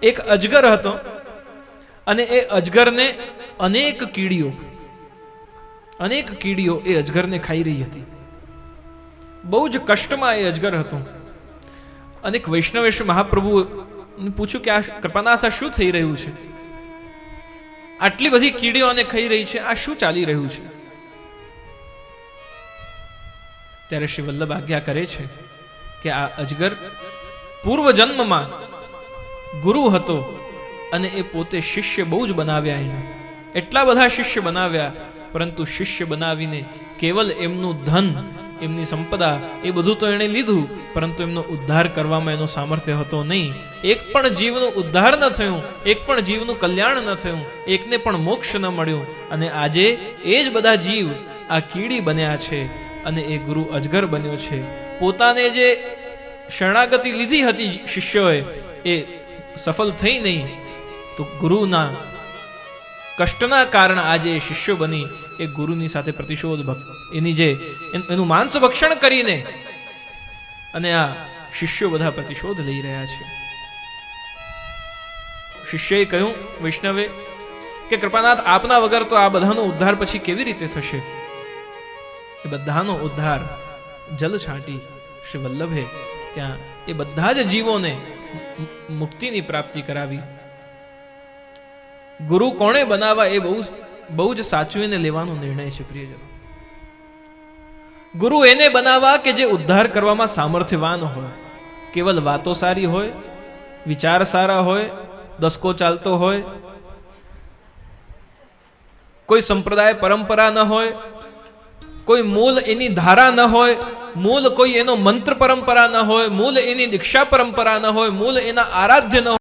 એક અજગર હતો અને એ અજગરને અનેક કીડીઓ એ અજગરને ખાઈ રહી હતી. બહુ જ કષ્ટમાં એ અજગર હતો. અનેક વૈષ્ણવે મહાપ્રભુ પૂછ્યું કે આ કૃપાનાથ આ શું થઈ રહ્યું છે? આટલી બધી કીડીઓ આને ખાઈ રહી છે, આ શું ચાલી રહ્યું છે? ત્યારે શ્રી વલ્લભ આજ્ઞા કરે છે કે આ અજગર પૂર્વ જન્મમાં ગુરુ હતો અને એ પોતે શિષ્ય બહુ જ બનાવ્યા. એને એટલા બધા શિષ્ય બનાવ્યા, પરંતુ શિષ્ય બનાવીને કેવલ એમનું ધન, એમની સંપદા એ બધું તો એણે લીધું, પરંતુ એમનો ઉદ્ધાર કરવામાં એનો સામર્થ્ય હતો નહીં. એક પણ જીવનું ઉદ્ધાર ન થયું, એક પણ જીવનું કલ્યાણ ન થયું, એકને પણ મોક્ષ ન મળ્યું. અને આજે એ જ બધા જીવ આ કીડી બન્યા છે અને એ ગુરુ અજગર બન્યો છે. પોતાને જે શરણાગતિ લીધી હતી શિષ્યોએ એ સફળ થઈ નહીં, તો ગુરુના કષ્ટના કારણે આજે એ શિષ્યો બની એ ગુરુની સાથે પ્રતિશોધ એનું માંસ ભક્ષણ કરીને અને આ શિષ્યો બધા પ્રતિશોધ લઈ રહ્યા છે. શિષ્યએ કહ્યું વૈષ્ણવે કે કૃપાનાથ આપના વગર તો આ બધાનો ઉદ્ધાર પછી કેવી રીતે થશે? એ બધાનો ઉદ્ધાર જલ છાંટી શ્રી વલ્લભે ત્યાં એ બધા જ જીવોને મુક્તિની પ્રાપ્તિ કરાવી. ગુરુ કોણે બનાવવા એ બહુ જ સાચવીને લેવાનો નિર્ણય છે પ્રિયજનો. ગુરુ એને બનાવવા કે જે ઉદ્ધાર કરવામાં સામર્થ્યવાન હોય, કેવલ વાતો સારી હોય, વિચાર સારા હોય, દસકો ચાલતો હોય, કોઈ સંપ્રદાય પરંપરા ન હોય, કોઈ મૂળ એની ધારા ન હોય, મૂળ કોઈ એનો મંત્ર પરંપરા ન હોય, મૂળ એની દીક્ષા પરંપરા ન હોય, મૂળ એના આરાધ્ય ન હોય.